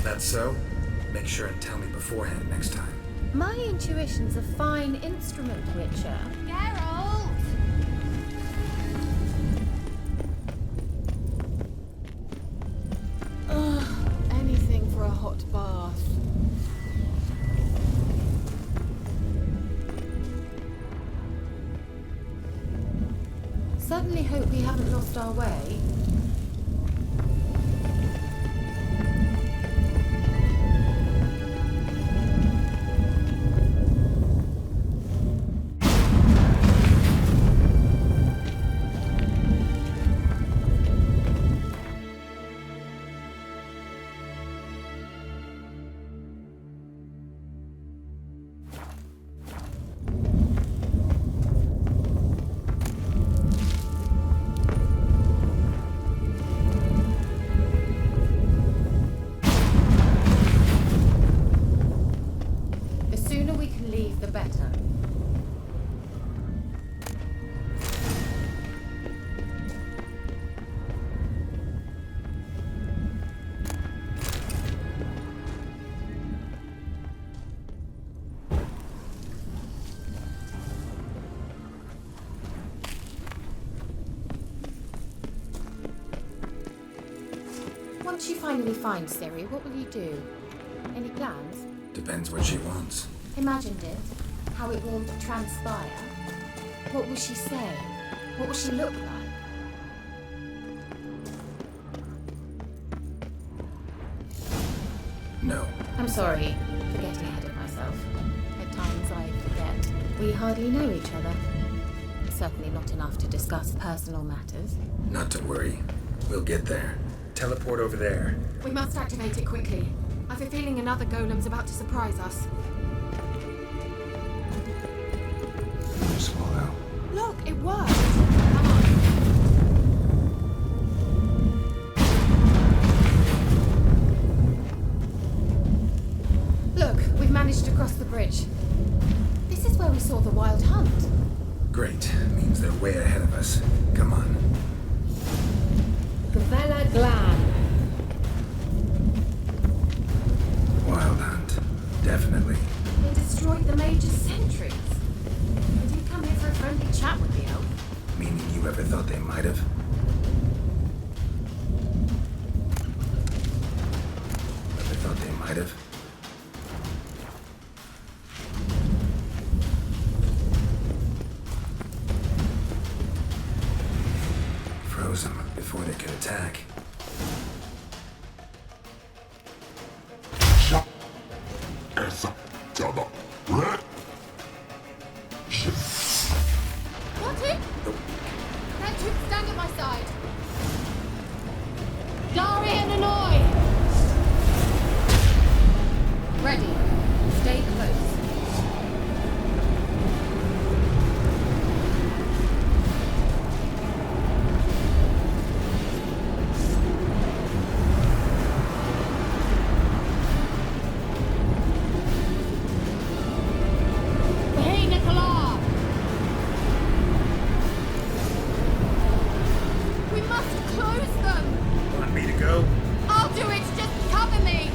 That's so? Make sure and tell me beforehand next time. My intuition's a fine instrument, Witcher. Geralt! Ugh, anything for a hot bath. Certainly hope we haven't lost our way. Once you finally find Siri, what will you do? Any plans? Depends what she wants. Imagined it. How it will transpire. What will she say? What will she look like? No. I'm sorry for getting ahead of myself. At times I forget. We hardly know each other. Certainly not enough to discuss personal matters. Not to worry. We'll get there. Teleport over there. We must activate it quickly. I have a feeling another golem's about to surprise us. Swallow. Look, it worked! Come on. Look, we've managed to cross the bridge. This is where we saw the wild hunt. Great. Means they're way ahead of us. Come on. Gavella Glan. Wild hunt. Definitely. They destroyed the Major's sentries. They didn't come here for a friendly chat with the elf. Meaning you ever thought they might have? Ever thought they might have? Froze them before they could attack. What it? That troop stand at my side. Dari and Hanoi! Ready. Stay close. Hey, Nicola! We must close them! Want me to go? I'll do it! Just cover me!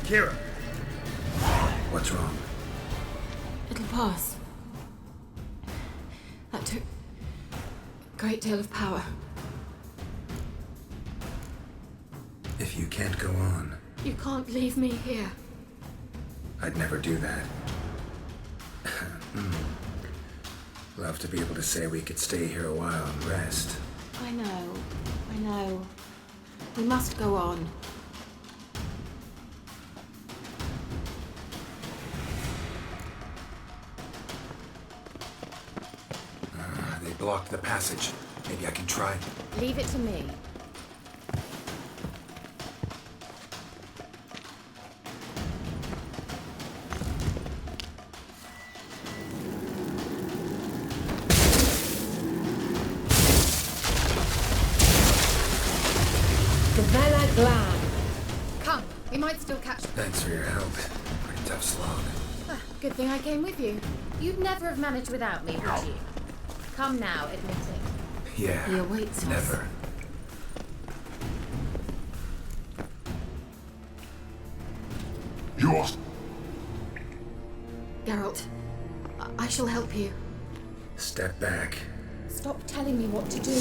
Kira! What's wrong? It'll pass. That took a great deal of power. If you can't go on, You can't leave me here. I'd never do that. Love to be able to say we could stay here a while and rest. I know. We must go on. They blocked the passage. Maybe I can try. Leave it to me. Come, we might still catch. Thanks for your help. Pretty tough slog. Ah, good thing I came with you. You'd never have managed without me, would you? Come now, admit it. Yeah. He awaits us. Never. Yours. Geralt, I shall help you. Step back. Stop telling me what to do.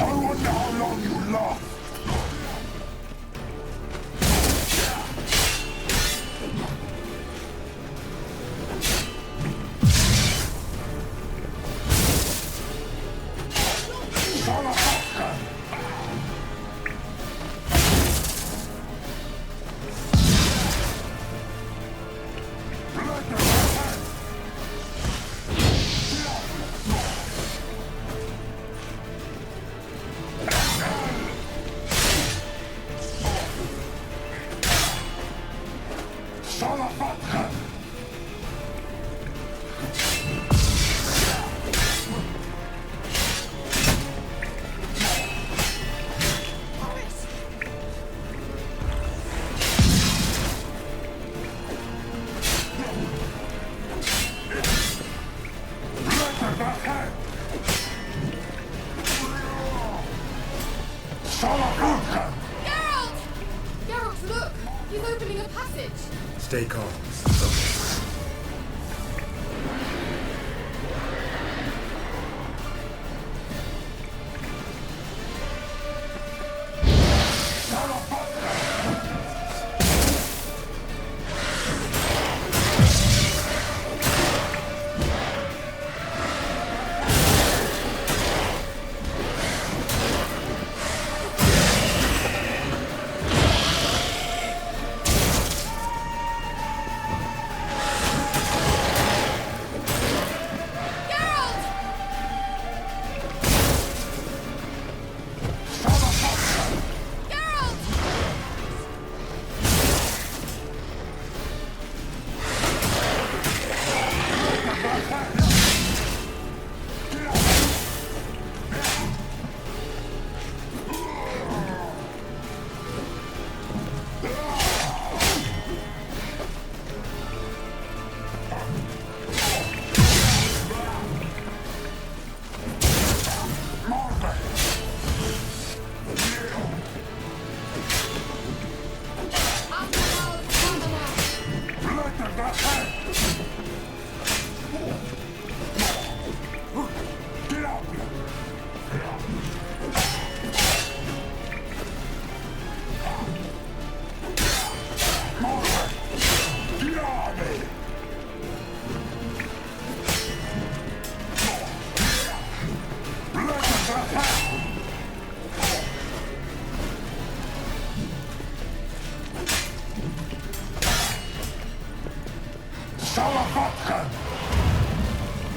I wonder how long you last. Geralt, look! He's opening a passage. Stay calm. Focus.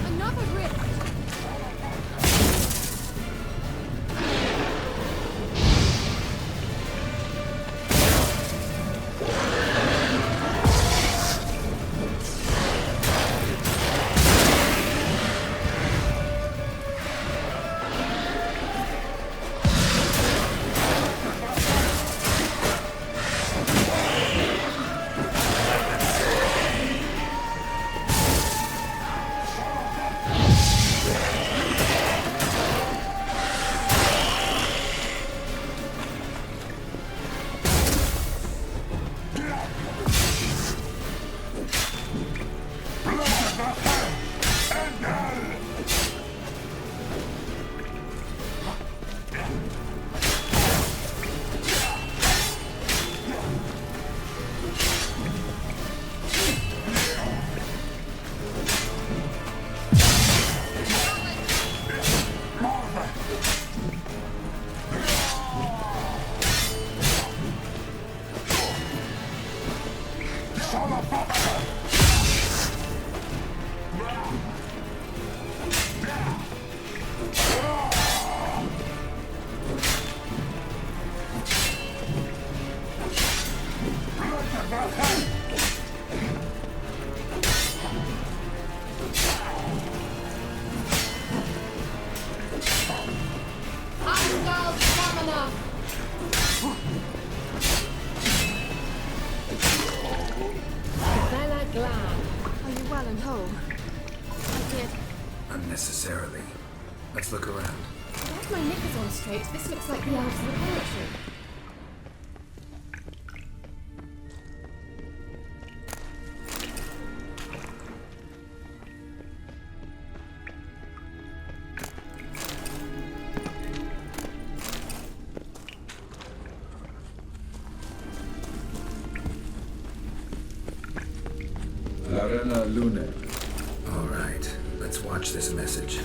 Another rift. Bella Glam. Are you well and whole? I did. Unnecessarily. Let's look around. Where's my knickers on straight? This looks like the elves laboratory. Larena Lune. All right, let's watch this message.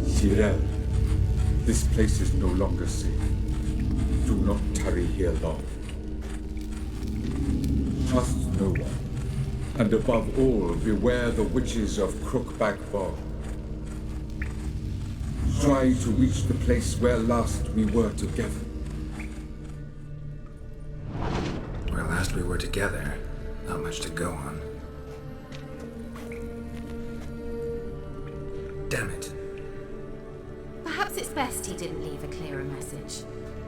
Cyril, this place is no longer safe. Do not tarry here long. Trust no one. And above all, beware the witches of Crookback Bog. Try to reach the place where last we were together. Where last we were together, not much to go on. Damn it. Perhaps it's best he didn't leave a clearer message.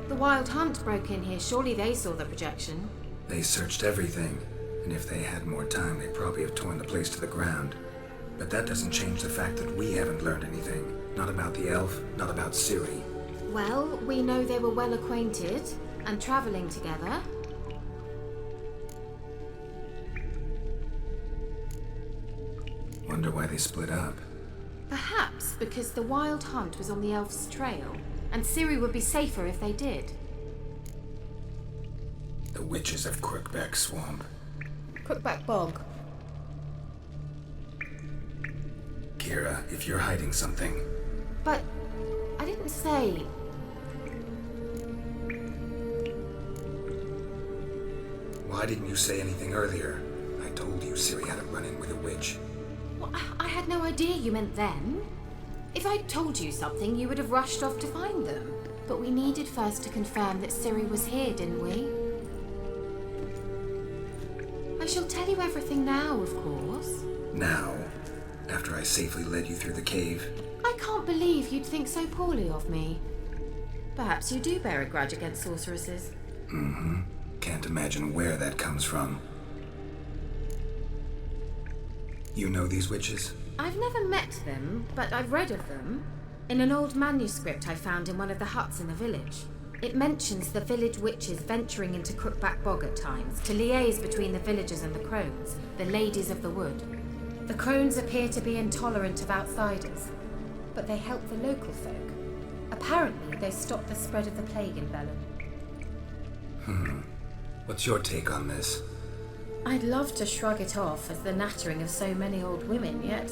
The Wild Hunt broke in here. Surely they saw the projection. They searched everything, and if they had more time, they'd probably have torn the place to the ground. But that doesn't change the fact that we haven't learned anything. Not about the elf, not about Ciri. Well, we know they were well acquainted and travelling together. Wonder why they split up. Perhaps because the Wild Hunt was on the elf's trail, and Ciri would be safer if they did. The witches of Crookback Swamp. Crookback Bog. Kira, if you're hiding something, But I didn't say. why didn't you say anything earlier? I told you Ciri had a run-in with a witch. Well, I had no idea you meant then. If I'd told you something, you would have rushed off to find them. But we needed first to confirm that Ciri was here, didn't we? I shall tell you everything now, of course. Now, after I safely led you through the cave, I can't believe you'd think so poorly of me. Perhaps you do bear a grudge against sorceresses. can't imagine where that comes from. You know these witches? I've never met them, but I've read of them. In an old manuscript I found in one of the huts in the village. It mentions the village witches venturing into Crookback Bog at times to liaise between the villagers and the crones, the ladies of the wood. The crones appear to be intolerant of outsiders, but they help the local folk. Apparently, they stopped the spread of the plague in Velen. What's your take on this? I'd love to shrug it off as the nattering of so many old women, yet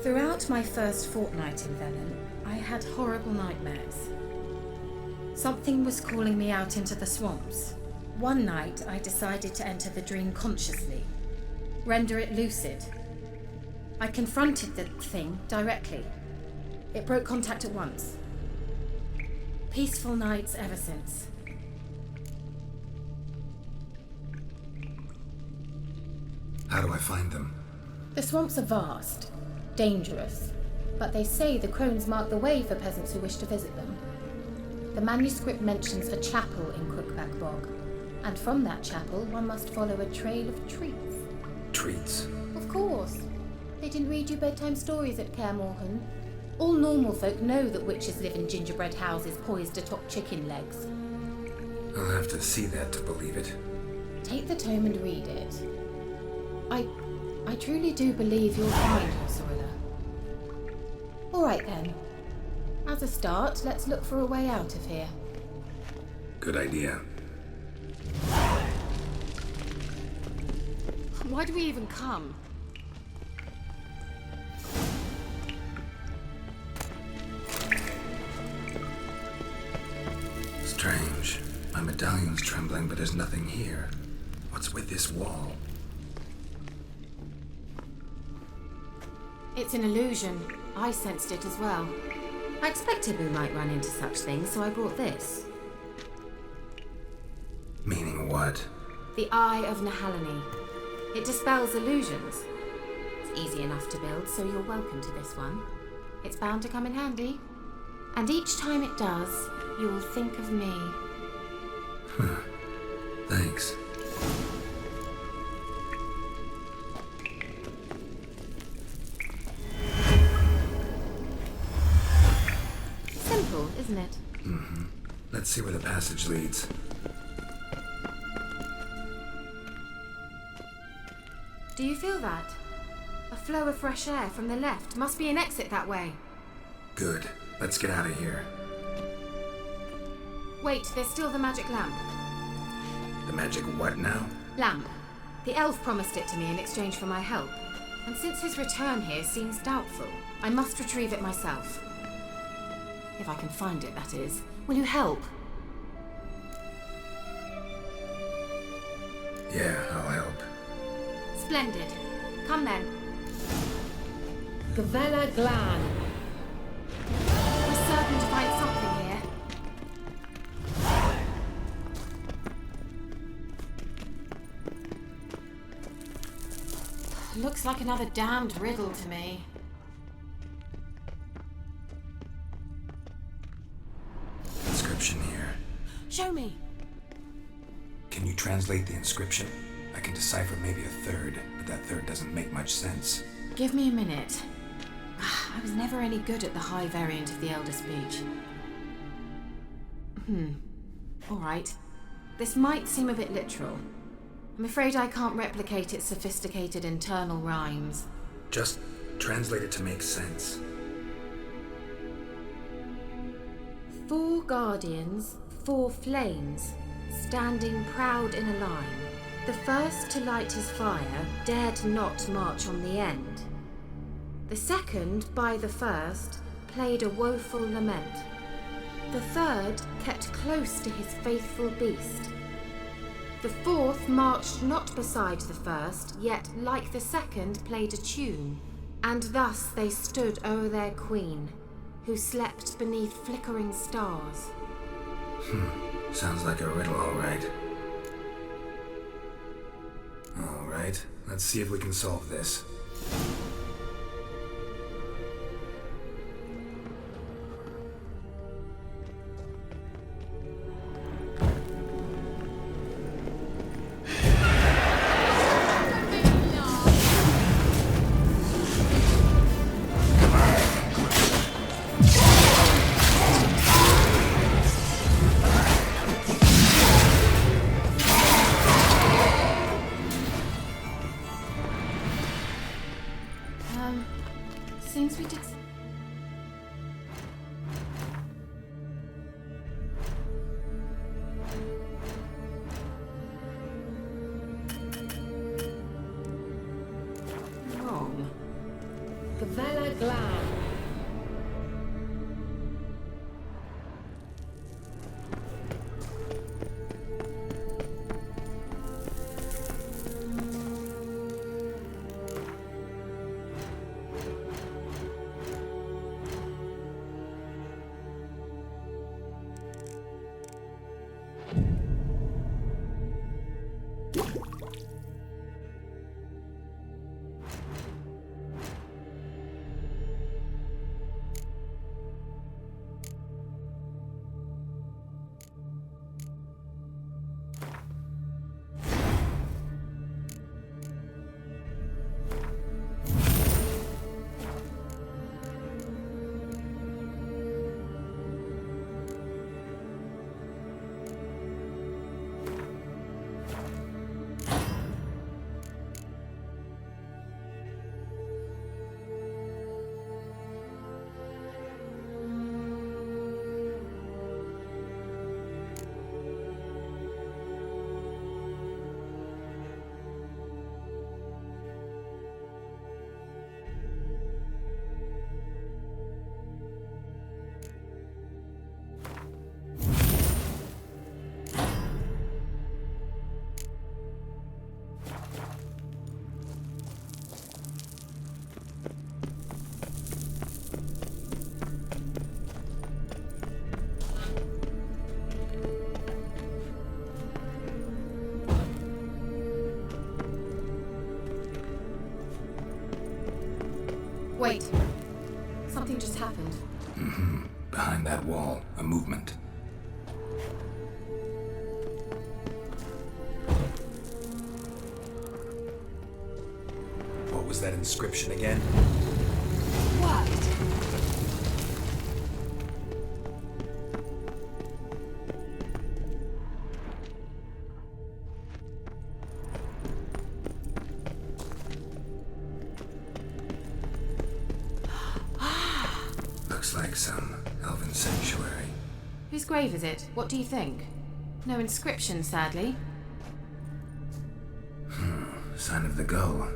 throughout my first fortnight in Velen, I had horrible nightmares. Something was calling me out into the swamps. One night, I decided to enter the dream consciously, render it lucid. I confronted the thing directly. It broke contact at once. Peaceful nights ever since. How do I find them? The swamps are vast, dangerous, but they say the crones mark the way for peasants who wish to visit them. The manuscript mentions a chapel in Crookback Bog, and from that chapel one must follow a trail of treats. Treats? Of course. They didn't read you bedtime stories at Kaer Morhen. All normal folk know that witches live in gingerbread houses poised atop chicken legs. I'll have to see that to believe it. Take the tome and read it. I truly do believe you'll find her, Sorilla. All right then. As a start, let's look for a way out of here. Good idea. Why do we even come? Strange. My medallion's trembling, but there's nothing here. What's with this wall? It's an illusion. I sensed it as well. I expected we might run into such things, so I brought this. Meaning what? The Eye of Nahalani. It dispels illusions. It's easy enough to build, so you're welcome to this one. It's bound to come in handy. And each time it does, you will think of me. Thanks. Simple, isn't it? Let's see where the passage leads. Do you feel that? A flow of fresh air from the left. Must be an exit that way. Good. Let's get out of here. Wait, there's still the magic lamp. The magic what now? Lamp. The elf promised it to me in exchange for my help. And since his return here seems doubtful, I must retrieve it myself. If I can find it, that is. Will you help? Yeah, I'll help. Splendid. Come then. Gavella Glan. We're certain to find something here. Looks like another damned riddle to me. Inscription here. Show me. Can you translate the inscription? I can decipher maybe a third, but that third doesn't make much sense. Give me a minute. I was never any good at the high variant of the Elder Speech. All right. This might seem a bit literal. I'm afraid I can't replicate its sophisticated internal rhymes. Just translate it to make sense. 4 guardians, 4 flames, standing proud in a line. The first to light his fire dared not march on the end. The second, by the first, played a woeful lament. The third kept close to his faithful beast. The fourth marched not beside the first, yet, like the second, played a tune. And thus they stood o'er their queen, who slept beneath flickering stars. Sounds like a riddle, all right. All right, let's see if we can solve this. Seems we did. Wrong. Gavella Glan. happened. Behind that wall, a movement. What was that inscription again? What? Looks like some elven sanctuary. Whose grave is it? What do you think? No inscription, sadly. Sign of the gull.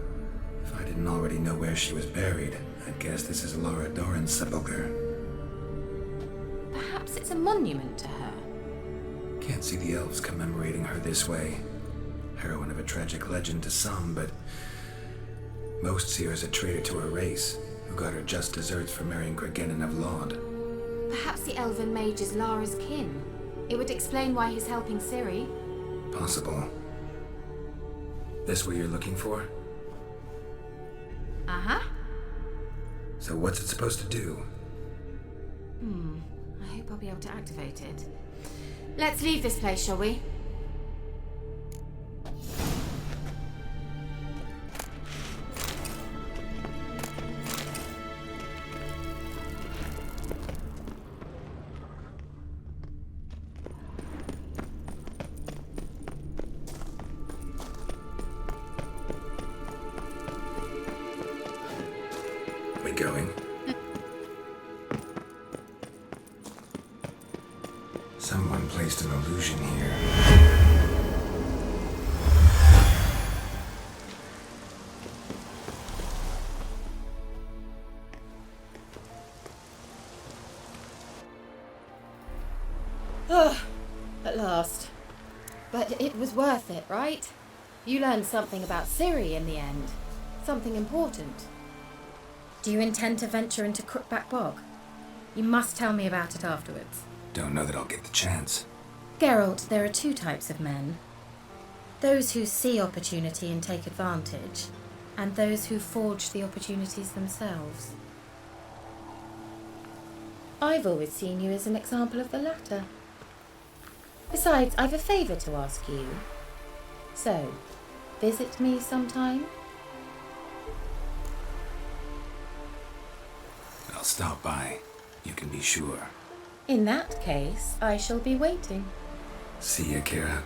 If I didn't already know where she was buried, I'd guess this is Laura Doran's sepulcher. Perhaps it's a monument to her. Can't see the elves commemorating her this way. Heroine of a tragic legend to some, but most see her as a traitor to her race, who got her just desserts for marrying Cregennan of Laud. Perhaps the elven mage is Lara's kin. It would explain why he's helping Ciri. Possible. This what you're looking for? Uh-huh. So what's it supposed to do? I hope I'll be able to activate it. Let's leave this place, shall we? We going? Someone placed an illusion here. At last. But it was worth it, right? You learned something about Ciri in the end. Something important. Do you intend to venture into Crookback Bog? You must tell me about it afterwards. Don't know that I'll get the chance. Geralt, there are two types of men. Those who see opportunity and take advantage, and those who forge the opportunities themselves. I've always seen you as an example of the latter. Besides, I've a favour to ask you. So, visit me sometime? I'll stop by. You can be sure. In that case, I shall be waiting. See ya, Kira.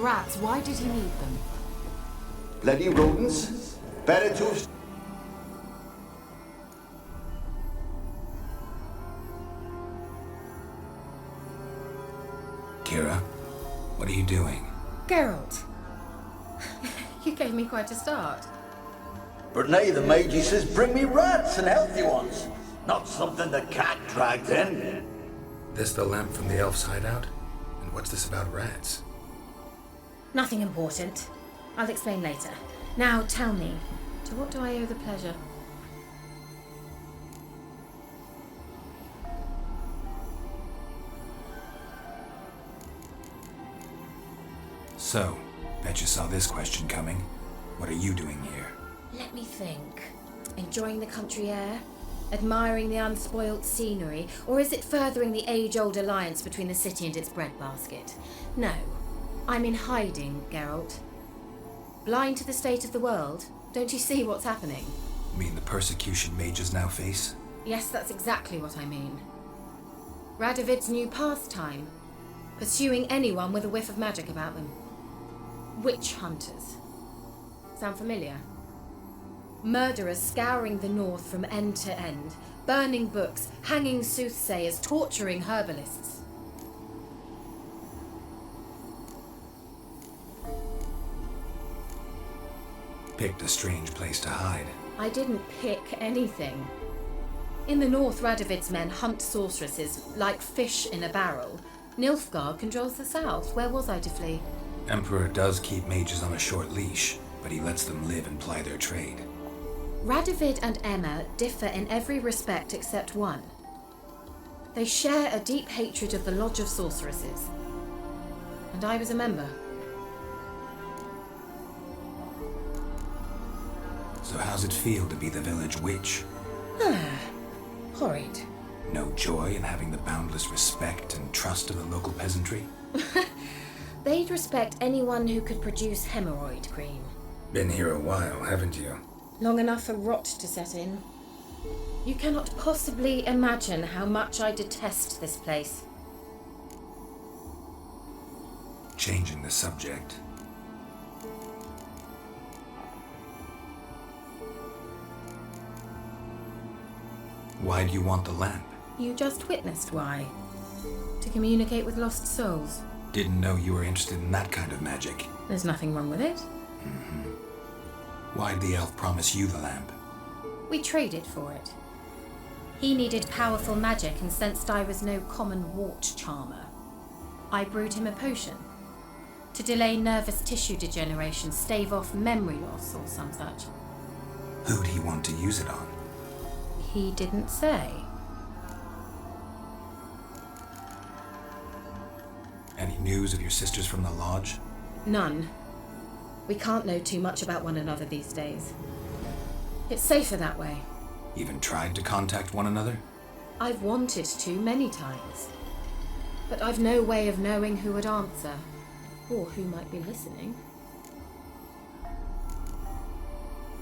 rats, why did he need them? Bloody rodents. Better to... Kira, what are you doing? Geralt, You gave me quite a start. But now the Magi says bring me rats and healthy ones. Not something the cat dragged in. This the lamp from the elf's hideout? And what's this about rats? nothing important. I'll explain later. Now tell me, To what do I owe the pleasure? So, bet you saw this question coming. What are you doing here? let me think. Enjoying the country air? Admiring the unspoilt scenery? Or is it furthering the age-old alliance between the city and its breadbasket? No. I'm in hiding, Geralt. Blind to the state of the world? Don't you see what's happening? You mean the persecution mages now face? Yes, that's exactly what I mean. Radovid's new pastime. Pursuing anyone with a whiff of magic about them. Witch hunters. Sound familiar? Murderers scouring the north from end to end, burning books, hanging soothsayers, torturing herbalists. Picked a strange place to hide. I didn't pick anything. In the north, Radovid's men hunt sorceresses like fish in a barrel. Nilfgaard controls the south. Where was I to flee? Emperor does keep mages on a short leash, but he lets them live and ply their trade. Radovid and Emma differ in every respect except one. They share a deep hatred of the Lodge of Sorceresses. And I was a member. So how's it feel to be the village witch? Horrid. No joy in having the boundless respect and trust of the local peasantry? They'd respect anyone who could produce hemorrhoid cream. Been here a while, haven't you? Long enough for rot to set in. You cannot possibly imagine how much I detest this place. Changing the subject. Why do you want the lamp? You just witnessed why. To communicate with lost souls. Didn't know you were interested in that kind of magic. There's nothing wrong with it. Why'd the elf promise you the lamp? We traded for it. He needed powerful magic and sensed I was no common wart charmer. I brewed him a potion. To delay nervous tissue degeneration, stave off memory loss or some such. Who'd he want to use it on? He didn't say. Any news of your sisters from the lodge? None. We can't know too much about one another these days. It's safer that way. Even tried to contact one another? I've wanted to many times. But I've no way of knowing who would answer, or who might be listening.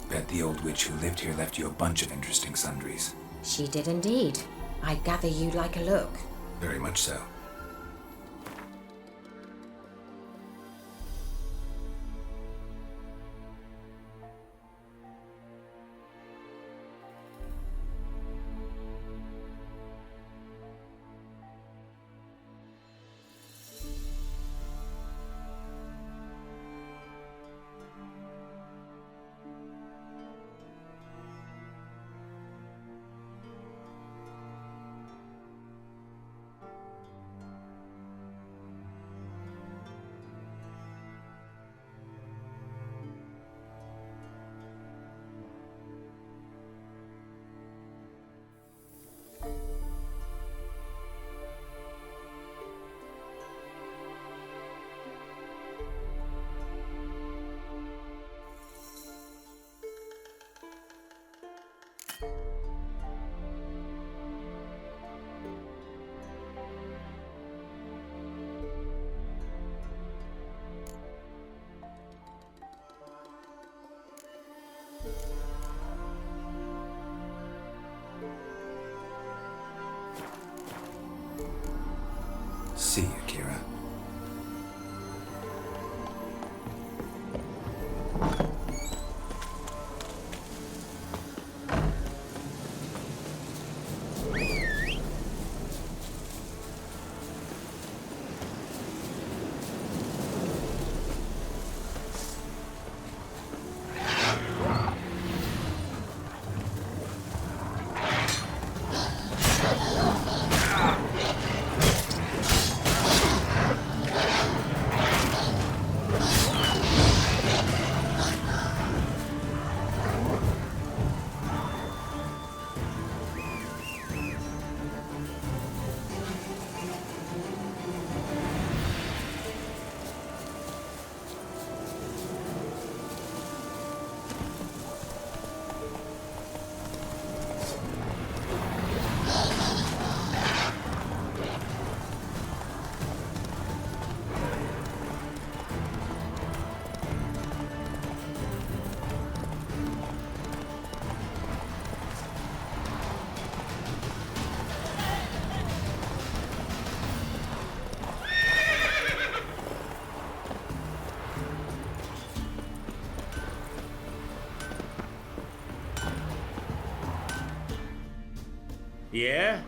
Bet the old witch who lived here left you a bunch of interesting sundries. She did indeed. I gather you'd like a look. Very much so. Yeah?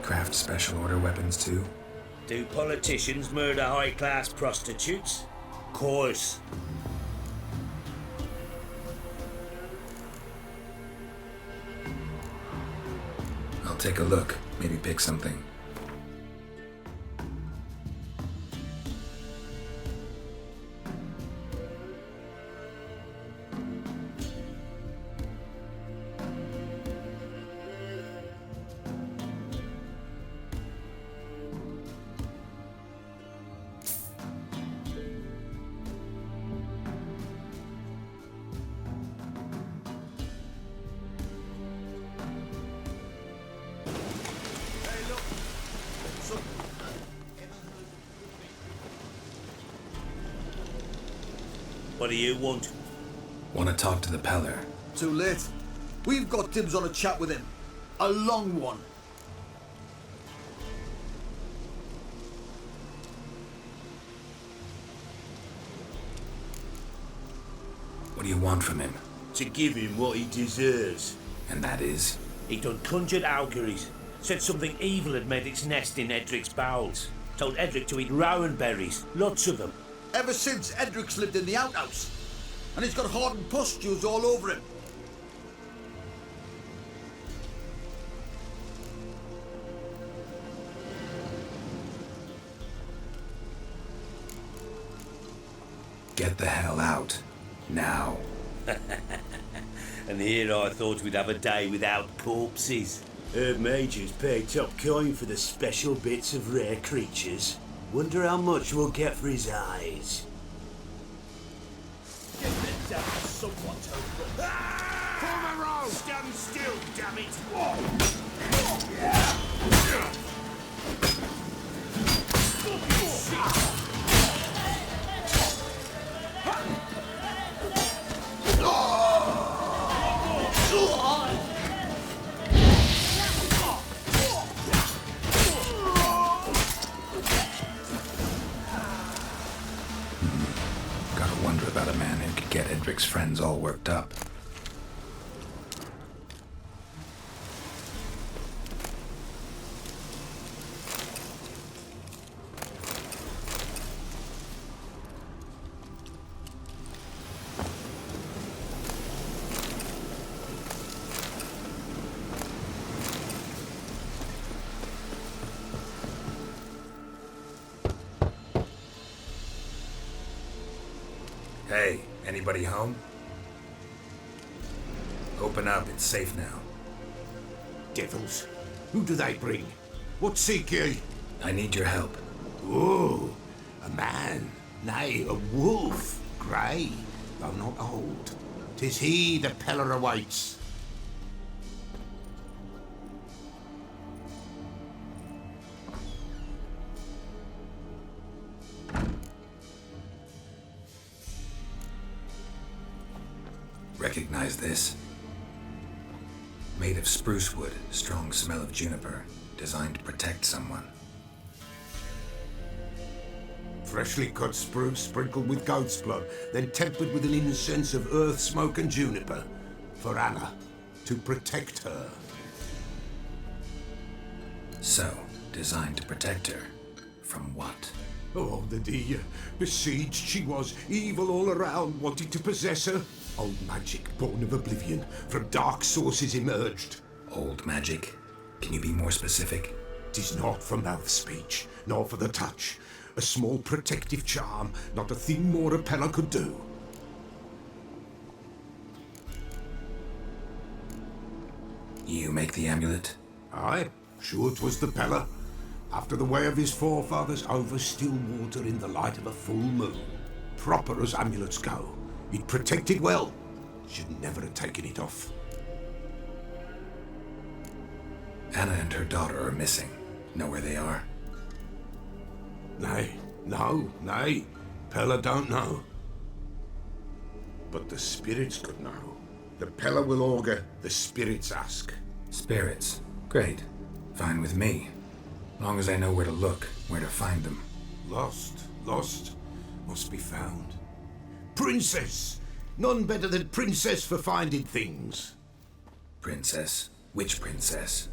Craft special order weapons too? Do politicians murder high-class prostitutes? Course. I'll take a look, maybe pick something. What do you want? Want to talk to the Peller? Too late. We've got dibs on a chat with him. A long one. What do you want from him? To give him what he deserves. And that is? He done conjured auguries. Said something evil had made its nest in Edric's bowels. Told Edric to eat rowan berries. Lots of them. Ever since Edric's lived in the outhouse. And he's got hardened pustules all over him. Get the hell out. Now. And here I thought we'd have a day without corpses. Herb Major's paid top coin for the special bits of rare creatures. Wonder how much we'll get for his eyes. Get that down somewhat over. Form a row! Stand still, damn it! Gotta wonder about a man who could get Edric's friends all worked up. Hey, anybody home? Open up, it's safe now. Devils, who do they bring? What seek ye? I need your help. Oh, a man, nay, a wolf, grey, though not old. 'Tis he the Peller awaits. Recognize this? Made of spruce wood, strong smell of juniper, designed to protect someone. Freshly cut spruce sprinkled with goat's blood, then tempered with an incense of earth, smoke and juniper. For Anna, to protect her. So, designed to protect her. From what? Oh, the dear. Besieged she was, evil all around, wanted to possess her. Old magic, born of oblivion, from dark sources emerged. Old magic? Can you be more specific? 'Tis not for mouth speech, nor for the touch. A small protective charm, not a thing more a Peller could do. You make the amulet? Aye, sure 'twas the Peller. After the way of his forefathers, over still water in the light of a full moon. Proper as amulets go. It protected well. Should never have taken it off. Anna and her daughter are missing. Know where they are? Nay, nay. Peller don't know. But the spirits could know. The Peller will augur, the spirits ask. Spirits. Great. Fine with me. Long as I know where to look, where to find them. Lost, must be found. Princess! None better than Princess for finding things. Princess? Which princess?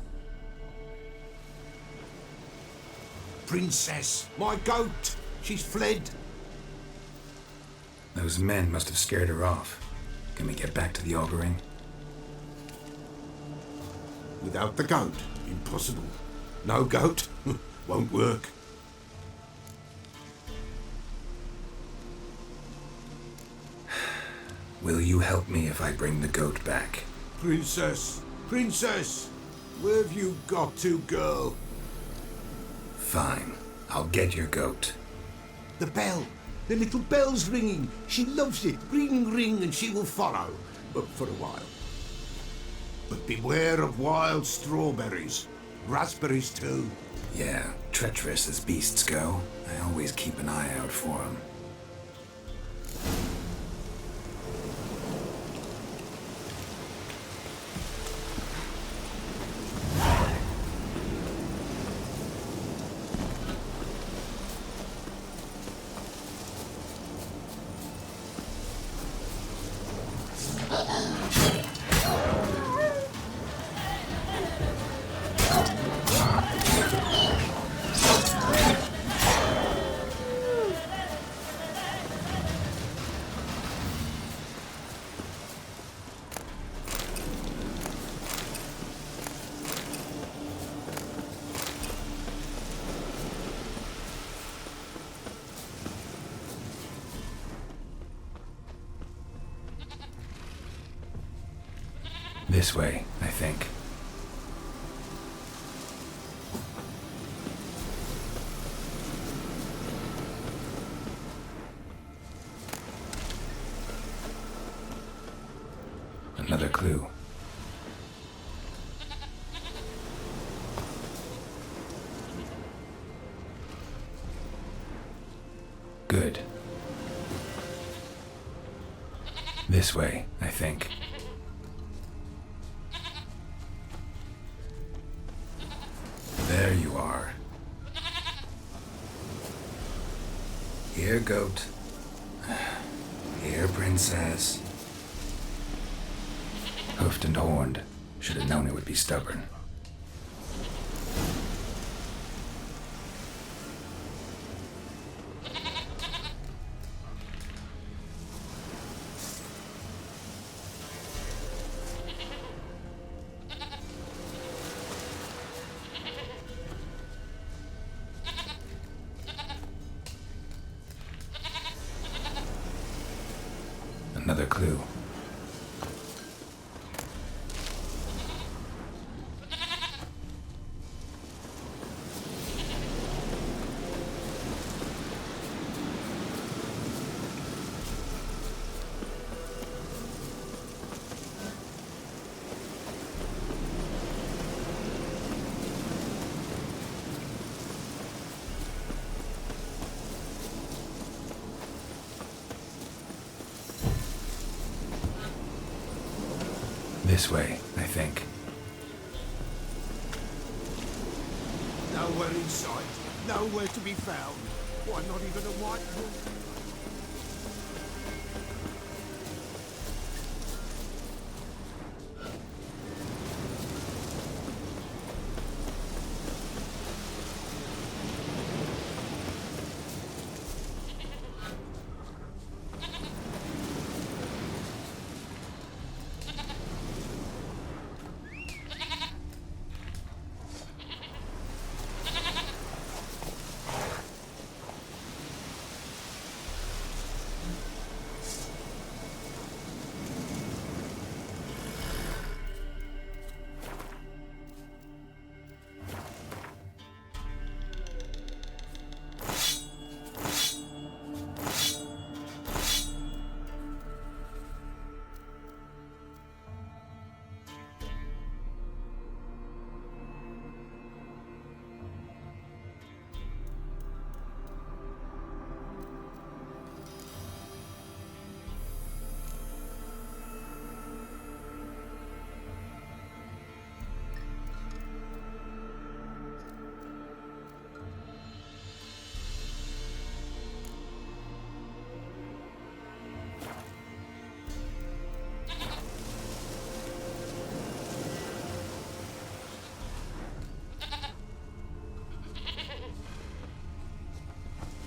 princess. My goat. She's fled. Those men must have scared her off. Can we get back to the auguring? Without the goat, impossible. No goat, won't work. Will you help me if I bring the goat back? Princess, princess, where have you got to, girl? Fine. I'll get your goat. The bell. The little bell's ringing. She loves it. Ring, ring, and she will follow. But for a while. But beware of wild strawberries. Raspberries, too. Yeah, treacherous as beasts go. I always keep an eye out for them. This way, I think. Another clue. Good. This way, I think. There you are. Here, goat. Here, princess. Hoofed and horned. Should have known it would be stubborn. Another clue. This way, I think. Nowhere in sight. Nowhere to be found. Why, not even a white wolf?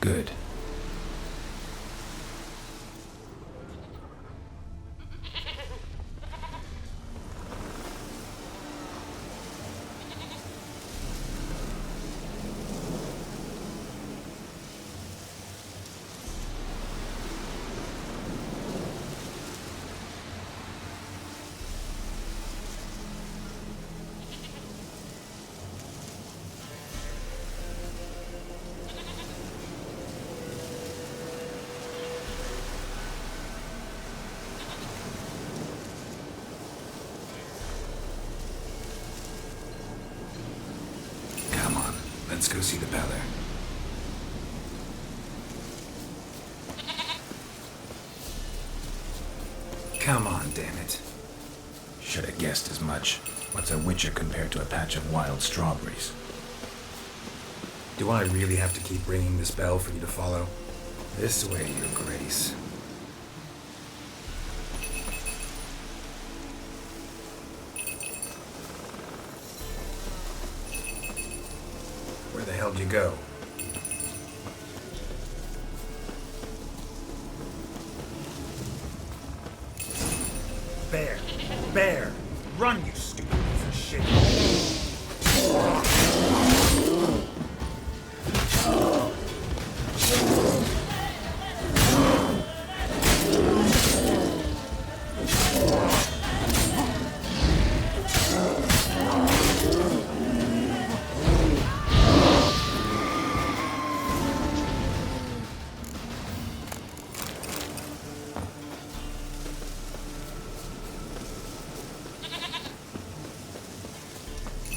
Good. Let's go see the Peller. Come on, damn it. Should have guessed as much. What's a witcher compared to a patch of wild strawberries? Do I really have to keep ringing this bell for you to follow? This way, Your Grace. Where the hell did you go? Bear! Bear! Run, you stupid piece of shit!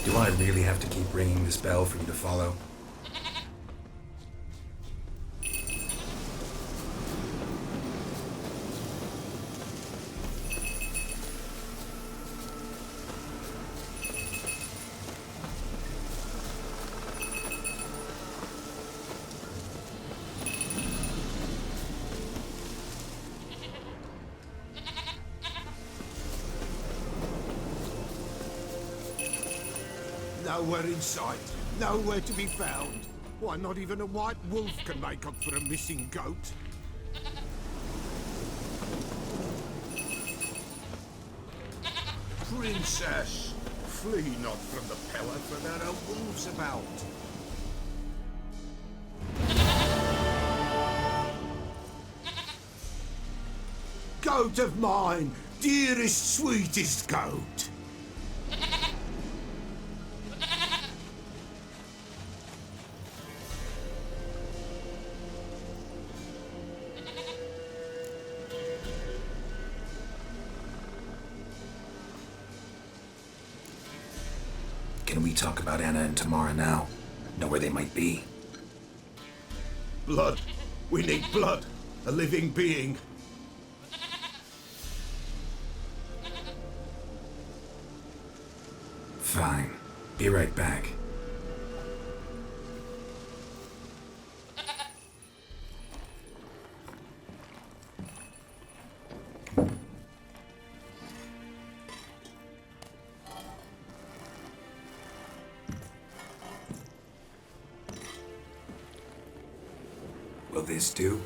Do I really have to keep ringing this bell for you to follow? Nowhere in sight, nowhere to be found. Why, not even a white wolf can make up for a missing goat. Princess, flee not from the Peller, for there are wolves about. Goat of mine, dearest, sweetest goat. Can we talk about Anna and Tamara now? Know where they might be? Blood. We need blood. A living being. Fine. Be right back. Will this do?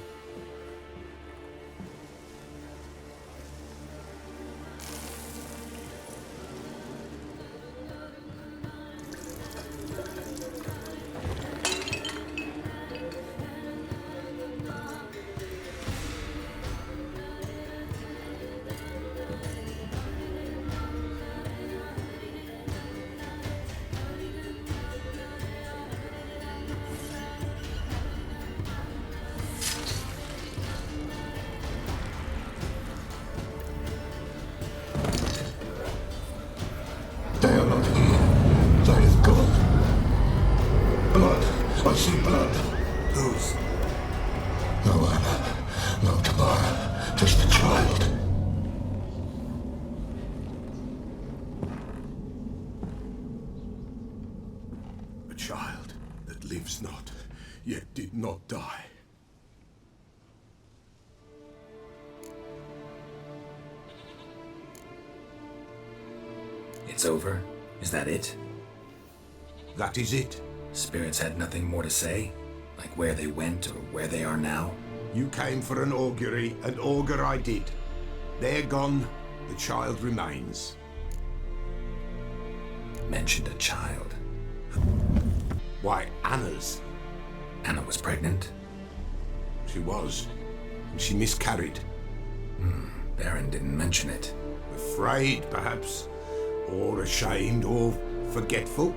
They are not here. They have gone. Blood. I see blood. Whose? No Anna. No Tamara. Just a child. A child that lives not, yet did not die. It's over? Is that it? That is it. Spirits had nothing more to say? Like where they went or where they are now? You came for an augury, and augur I did. They're gone, the child remains. Mentioned a child. Why, Anna's. Anna was pregnant? She was, and she miscarried. Baron didn't mention it. Afraid, perhaps, or ashamed, or forgetful.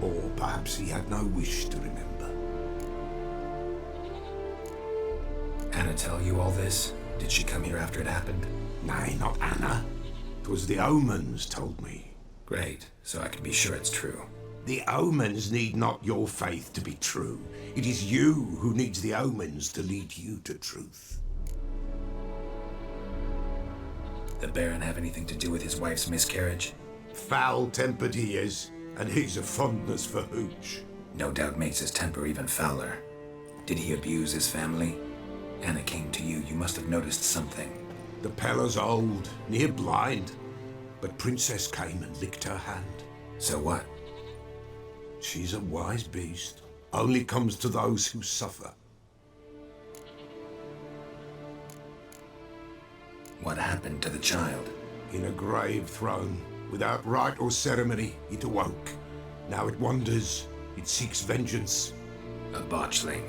Or perhaps he had no wish to remember. Anna tell you all this? Did she come here after it happened? Nay, not Anna. 'Twas the omens told me. Great, so I can be sure it's true. The omens need not your faith to be true. It is you who needs the omens to lead you to truth. The Baron have anything to do with his wife's miscarriage? Foul-tempered he is, and he's a fondness for hooch. No doubt makes his temper even fouler. Did he abuse his family? Anna came to you. You must have noticed something. The Pella's old, near blind, but Princess came and licked her hand. So what? She's a wise beast. Only comes to those who suffer. What happened to the child? In a grave thrown, without rite or ceremony, it awoke. Now it wanders, it seeks vengeance. A botchling.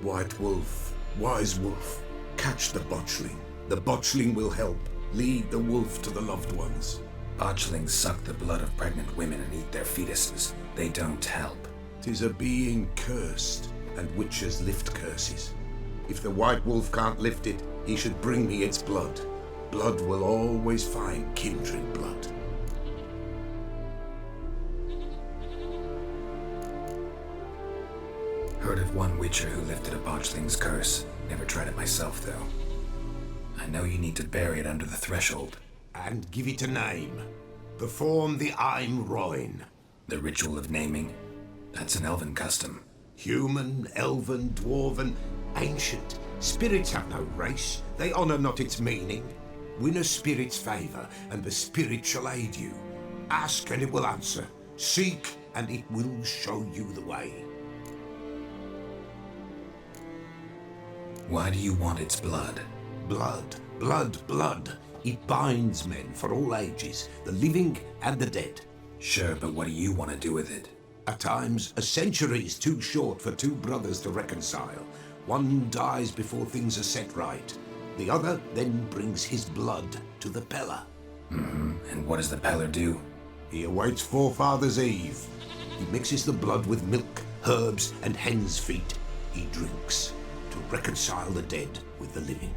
White wolf, wise wolf, catch the botchling. The botchling will help. Lead the wolf to the loved ones. Botchlings suck the blood of pregnant women and eat their fetuses. They don't help. 'Tis a being cursed, and witches lift curses. If the white wolf can't lift it, he should bring me its blood. Blood will always find kindred blood. Heard of one witcher who lifted a botchling's curse. Never tried it myself, though. I know you need to bury it under the threshold. And give it a name. Perform the Aim Roin. The ritual of naming? That's an elven custom. Human, elven, dwarven, ancient. Spirits have no race. They honor not its meaning. Win a spirit's favor, and the spirit shall aid you. Ask, and it will answer. Seek, and it will show you the way. Why do you want its blood? Blood, blood, blood. It binds men for all ages, the living and the dead. Sure, but what do you want to do with it? At times, a century is too short for two brothers to reconcile. One dies before things are set right. The other then brings his blood to the Pella. And what does the Peller do? He awaits Forefathers' Eve. He mixes the blood with milk, herbs, and hen's feet. He drinks to reconcile the dead with the living.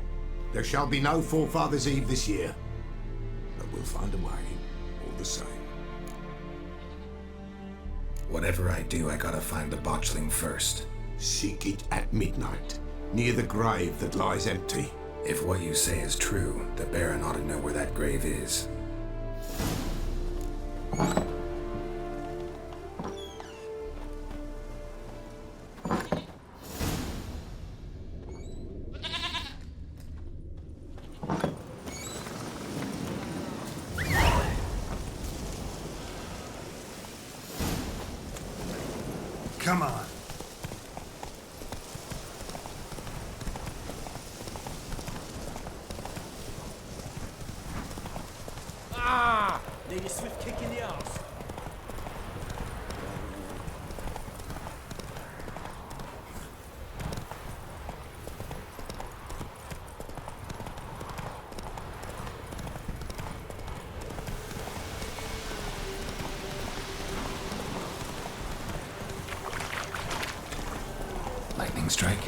There shall be no Forefathers' Eve this year, but we'll find a way, all the same. Whatever I do, I gotta find the botchling first. Seek it at midnight, near the grave that lies empty. If what you say is true, the Baron ought to know where that grave is. Come on. Need a swift kick in the arse. Lightning strike?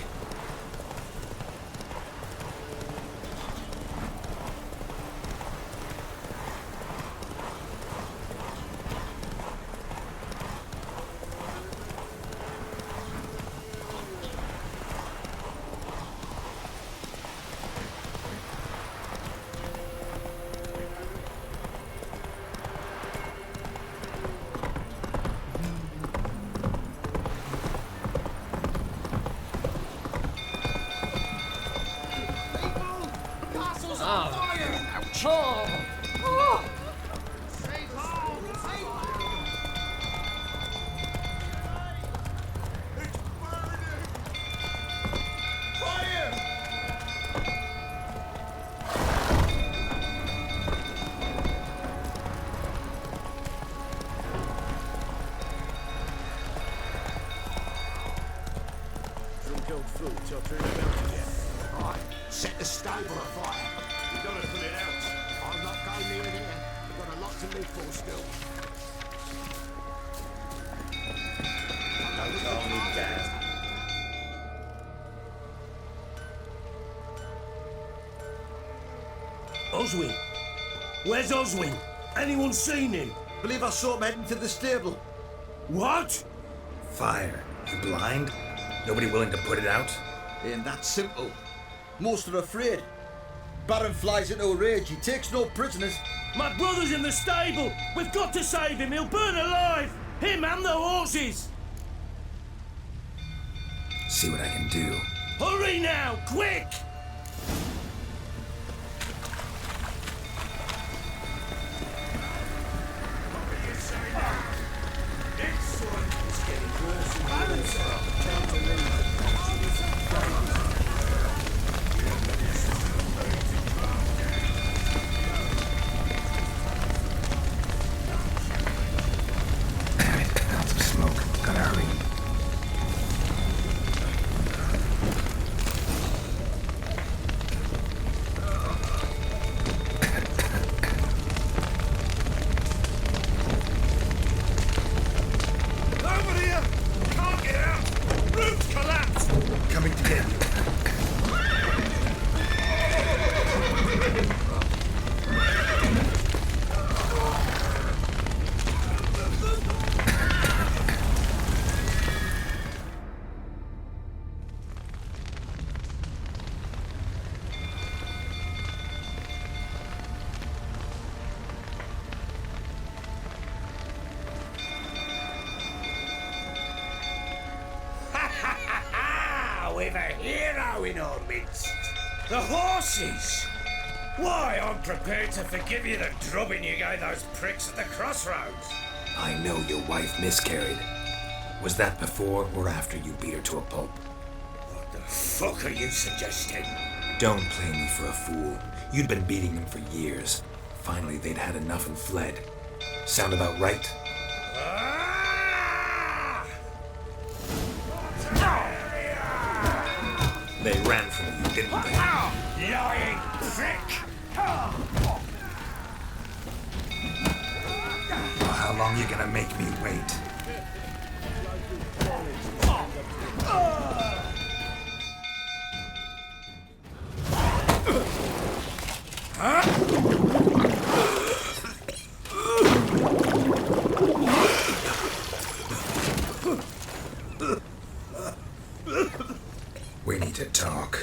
live for still. No calming down. Oswin! Where's Oswin? Anyone seen him? Believe I saw him heading to the stable. What? Fire. You blind? Nobody willing to put it out? Ain't that simple. Most are afraid. Baron flies into a rage. He takes no prisoners. My brother's in the stable! We've got to save him! He'll burn alive! Him and the horses! See what I can do. Hurry now! Quick! Clouds of smoke. Gotta hurry. Over here! Can't get out! Roof's collapsed! Coming to get you. We've a hero in our midst. The horses! Why, I'm prepared to forgive you the drubbing you gave those pricks at the crossroads. I know your wife miscarried. Was that before or after you beat her to a pulp? What the fuck are you suggesting? Don't play me for a fool. You'd been beating them for years. Finally, they'd had enough and fled. Sound about right? They ran from you, didn't they? Lying prick! Well, how long you gonna make me wait? We need to talk.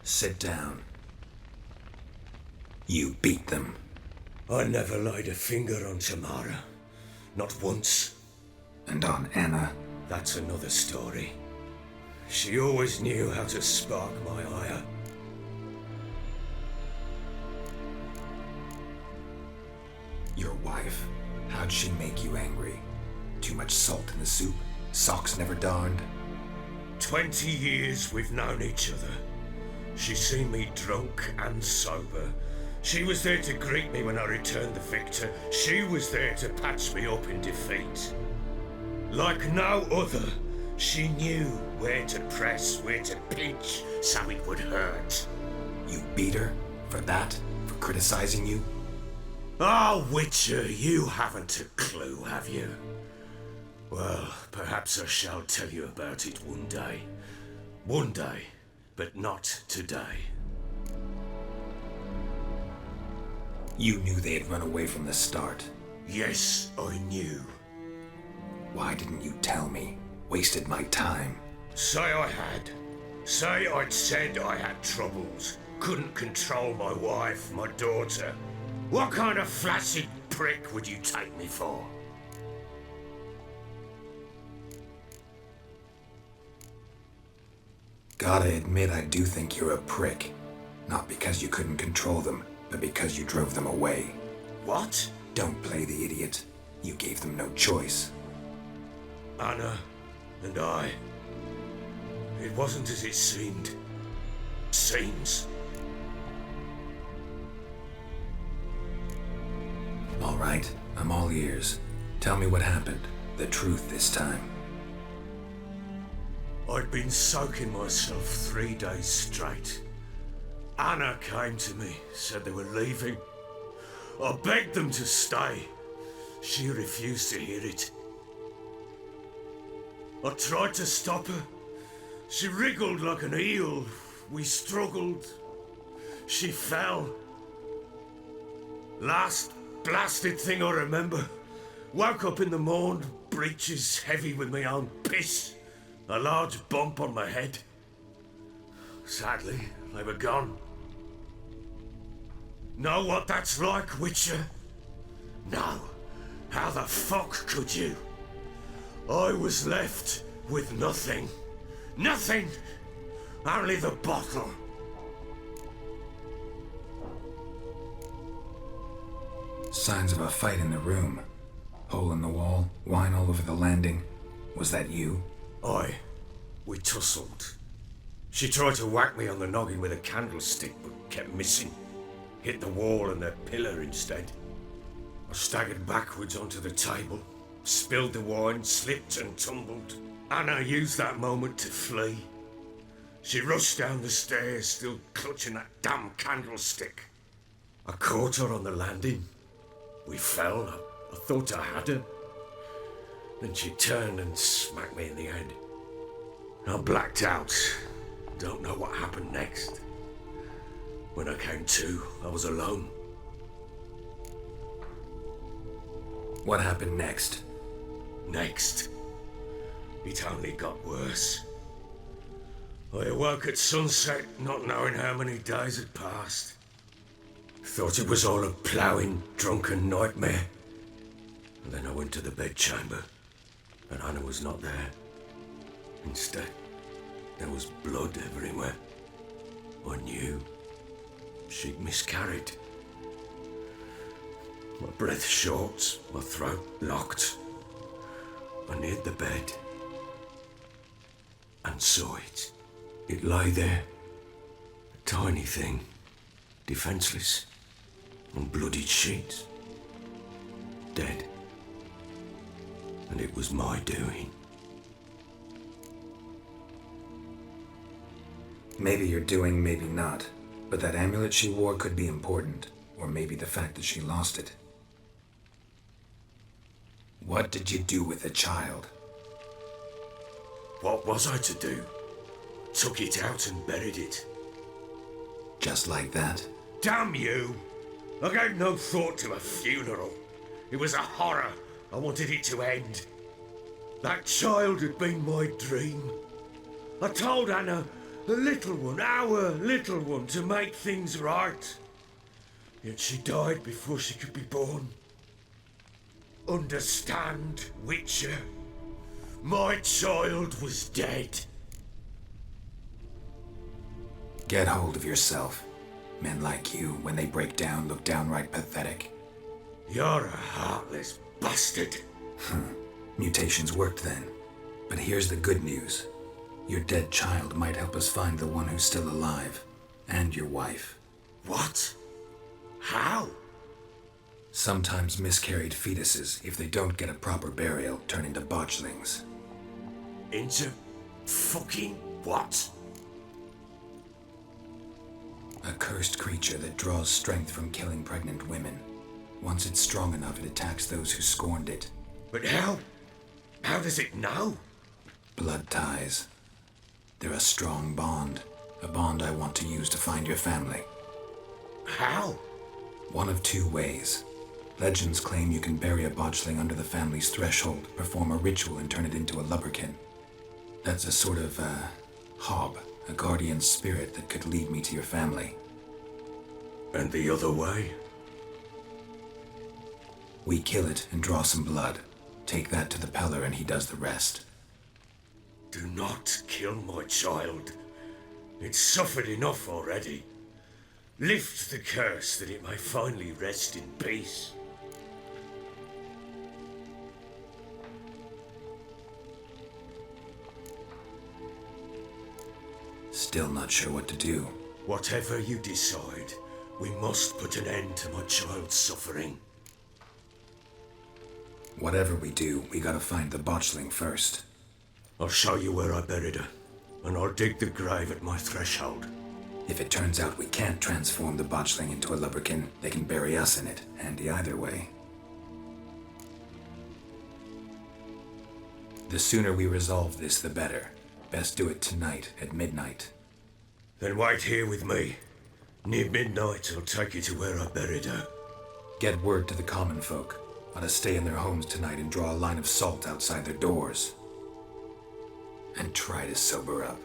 Sit down. You beat them. I never laid a finger on Tamara. Not once. And on Anna. That's another story. She always knew how to spark my ire. Your wife. How'd she make you angry? Too much salt in the soup? Socks never darned? 20 years we've known each other. She's seen me drunk and sober. She was there to greet me when I returned the victor. She was there to patch me up in defeat. Like no other, she knew where to press, where to pinch, so it would hurt. You beat her? For that? For criticizing you? Ah, Witcher, you haven't a clue, have you? Well, perhaps I shall tell you about it one day. One day, but not today. You knew they had run away from the start. Yes, I knew. Why didn't you tell me? Wasted my time. Say I had. Say I'd said I had troubles. Couldn't control my wife, my daughter. What kind of flaccid prick would you take me for? Gotta admit, I do think you're a prick. Not because you couldn't control them, but because you drove them away. What? Don't play the idiot. You gave them no choice. Anna and I. It wasn't as it seemed. Seems. right, I'm all ears. Tell me what happened. The truth this time. I'd been soaking myself 3 days straight. Anna came to me, said they were leaving. I begged them to stay. She refused to hear it. I tried to stop her. She wriggled like an eel. We struggled. She fell. Last blasted thing I remember. Woke up in the morn, breeches heavy with my own piss. A large bump on my head. Sadly, they were gone. Know what that's like, Witcher? No. How the fuck could you? I was left with nothing. Nothing! Only the bottle. Signs of a fight in the room. Hole in the wall, wine all over the landing. Was that you? Aye. We tussled. She tried to whack me on the noggin with a candlestick, but kept missing. Hit the wall and the pillar instead. I staggered backwards onto the table, spilled the wine, slipped and tumbled. Anna used that moment to flee. She rushed down the stairs, still clutching that damn candlestick. I caught her on the landing. We fell. I thought I had her. Then she turned and smacked me in the head. I blacked out. Don't know what happened next. When I came to, I was alone. What happened next? Next? It only got worse. I awoke at sunset, not knowing how many days had passed. Thought it was all a ploughing, drunken nightmare. And then I went to the bedchamber, and Anna was not there. Instead, there was blood everywhere. I knew she'd miscarried. My breath short, my throat locked. I neared the bed and saw it. It lay there, a tiny thing, defenseless, on bloodied sheets, dead. And it was my doing. Maybe you're doing, maybe not. But that amulet she wore could be important. Or maybe the fact that she lost it. What did you do with the child? What was I to do? Took it out and buried it. Just like that? Damn you! I gave no thought to a funeral. It was a horror. I wanted it to end. That child had been my dream. I told Anna, the little one, our little one, to make things right. Yet she died before she could be born. Understand, Witcher? My child was dead. Get hold of yourself. Men like you, when they break down, look downright pathetic. You're a heartless bastard. Mutations worked then. But here's the good news. Your dead child might help us find the one who's still alive. And your wife. What? How? Sometimes miscarried fetuses, if they don't get a proper burial, turn into botchlings. Into fucking what? A cursed creature that draws strength from killing pregnant women. Once it's strong enough, it attacks those who scorned it. But how? How does it know? Blood ties. They're a strong bond. A bond I want to use to find your family. How? One of two ways. Legends claim you can bury a botchling under the family's threshold, perform a ritual, and turn it into a lubberkin. That's a sort of, hob, a guardian spirit that could lead me to your family. And the other way? We kill it and draw some blood. Take that to the Peller and he does the rest. Do not kill my child. It's suffered enough already. Lift the curse that it may finally rest in peace. Still not sure what to do. Whatever you decide, we must put an end to my child's suffering. Whatever we do, we gotta find the botchling first. I'll show you where I buried her, and I'll dig the grave at my threshold. If it turns out we can't transform the botchling into a lubberkin, they can bury us in it. Handy either way. The sooner we resolve this, the better. Best do it tonight, at midnight. Then wait here with me. Near midnight, I'll take you to where I buried her. Get word to the common folk. Ought to stay in their homes tonight and draw a line of salt outside their doors. And try to sober up.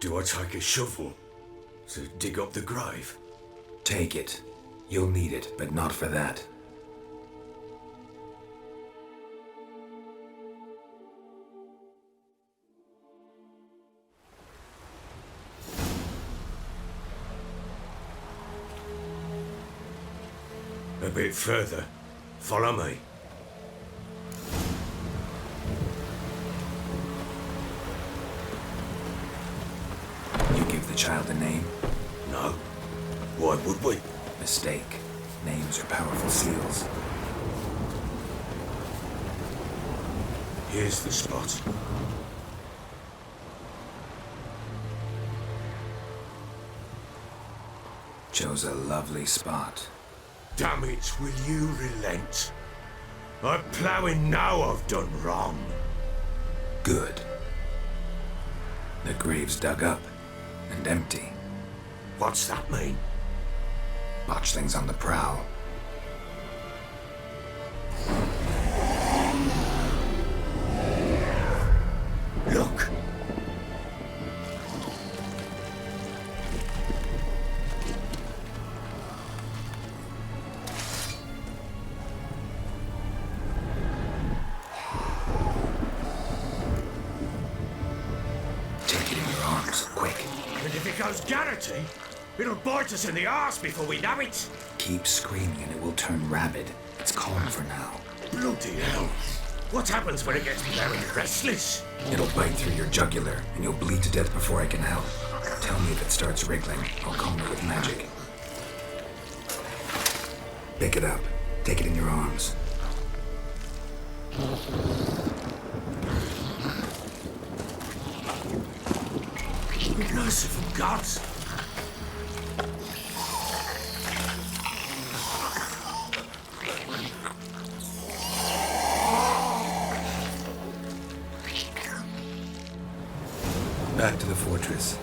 Do I take a shovel to dig up the grave? Take it. You'll need it, but not for that. A bit further. Follow me. You give the child a name? No. Why would we? Mistake. Names are powerful seals. Here's the spot. Chose a lovely spot. Damn it, will you relent? I'm ploughing now I've done wrong. Good. The grave's dug up and empty. What's that mean? Botchling's on the prowl. Look! Take it in your arms, quick. And if it goes Garrity, it'll bite us in the arse before we know it. Keep screaming and it will turn rabid. It's calm for now. Bloody hell. What happens when it gets very restless? It'll bite through your jugular and you'll bleed to death before I can help. Tell me if it starts wriggling. I'll calm it with magic. Pick it up. Take it in your arms. Merciful gods! Back to the fortress.